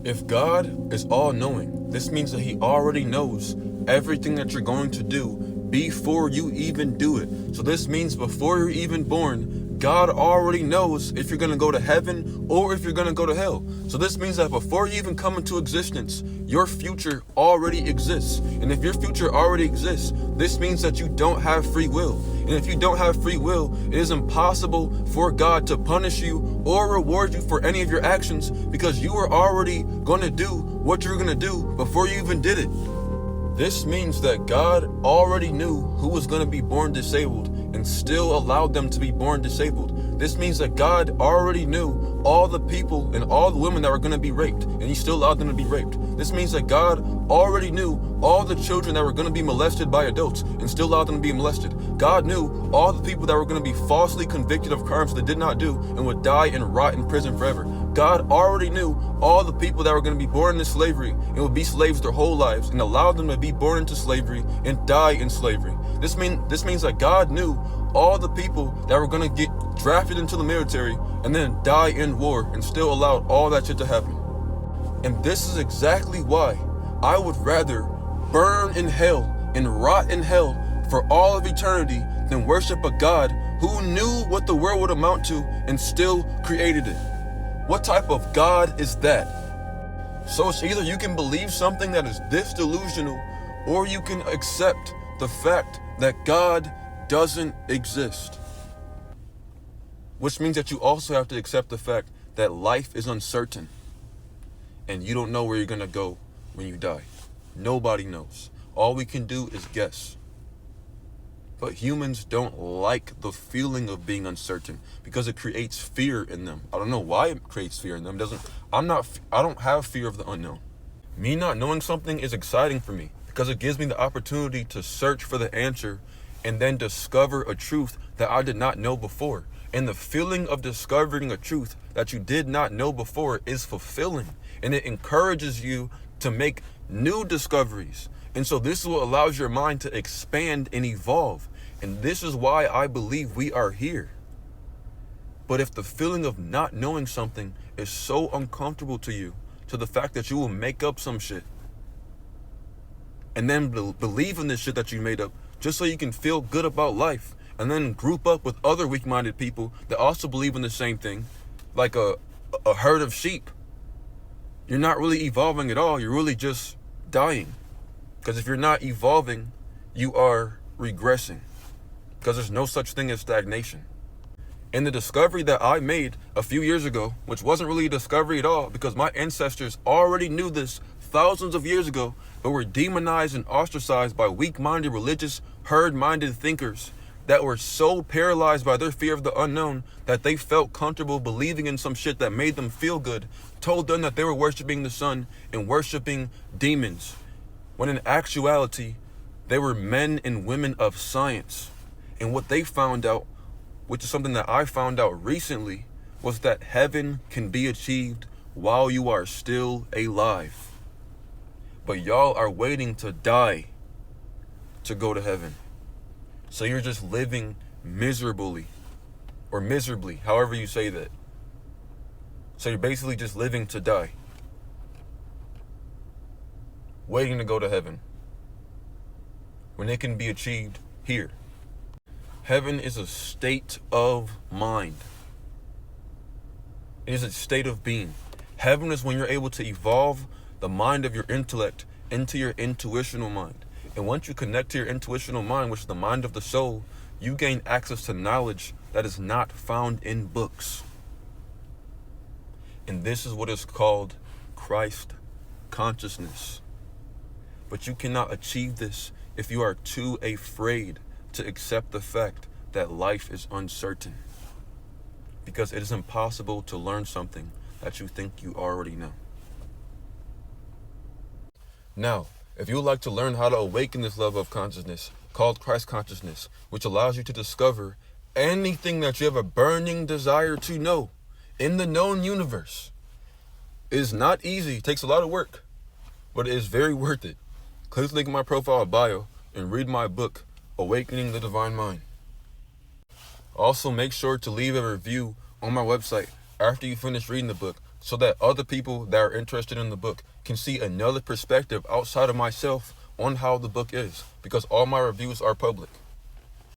If God is all-knowing, this means that he already knows everything that you're going to do before you even do it. So this means before you're even born, God already knows if you're going to go to heaven or if you're going to go to hell. So this means that before you even come into existence, your future already exists. And if your future already exists, this means that you don't have free will. And if you don't have free will, it is impossible for God to punish you or reward you for any of your actions, because you were already going to do what you were going to do before you even did it. This means that God already knew who was going to be born disabled and still allowed them to be born disabled. This means that God already knew all the people and all the women that were going to be raped, and he still allowed them to be raped. This means that God already knew all the children that were going to be molested by adults and still allowed them to be molested. God knew all the people that were going to be falsely convicted of crimes they did not do and would die and rot in prison forever. God already knew all the people that were going to be born into slavery and would be slaves their whole lives, and allowed them to be born into slavery and die in slavery. This means that God knew all the people that were going to get drafted into the military and then die in war, and still allowed all that shit to happen. And this is exactly why I would rather burn in hell and rot in hell for all of eternity than worship a God who knew what the world would amount to and still created it. What type of God is that? So it's either you can believe something that is this delusional, or you can accept the fact that God doesn't exist. Which means that you also have to accept the fact that life is uncertain and you don't know where you're going to go when you die. Nobody knows. All we can do is guess. But humans don't like the feeling of being uncertain because it creates fear in them. I don't know why it creates fear in them. I don't have fear of the unknown. Me not knowing something is exciting for me because it gives me the opportunity to search for the answer and then discover a truth that I did not know before. And the feeling of discovering a truth that you did not know before is fulfilling, and it encourages you to make new discoveries. And so this is what allows your mind to expand and evolve. And this is why I believe we are here. But if the feeling of not knowing something is so uncomfortable to you, to the fact that you will make up some shit and then believe in this shit that you made up just so you can feel good about life, and then group up with other weak-minded people that also believe in the same thing, like a herd of sheep, you're not really evolving at all. You're really just dying. Because if you're not evolving, you are regressing. Because there's no such thing as stagnation. And the discovery that I made a few years ago, which wasn't really a discovery at all, because my ancestors already knew this thousands of years ago, but were demonized and ostracized by weak-minded, religious, herd-minded thinkers that were so paralyzed by their fear of the unknown that they felt comfortable believing in some shit that made them feel good, told them that they were worshiping the sun and worshiping demons, when in actuality, they were men and women of science. And what they found out, which is something that I found out recently, was that heaven can be achieved while you are still alive. But y'all are waiting to die to go to heaven. So you're just living miserably, or miserably, however you say that. So you're basically just living to die, waiting to go to heaven, when it can be achieved here. Heaven is a state of mind. It is a state of being. Heaven is when you're able to evolve the mind of your intellect into your intuitional mind. And once you connect to your intuitional mind, which is the mind of the soul, you gain access to knowledge that is not found in books. And this is what is called Christ consciousness. But you cannot achieve this if you are too afraid to accept the fact that life is uncertain. Because it is impossible to learn something that you think you already know. Now, if you would like to learn how to awaken this level of consciousness called Christ consciousness, which allows you to discover anything that you have a burning desire to know in the known universe, it is not easy. It takes a lot of work, but it is very worth it. Click the link in my profile bio and read my book, Awakening the Divine Mind. Also, make sure to leave a review on my website after you finish reading the book so that other people that are interested in the book can see another perspective outside of myself on how the book is, because all my reviews are public.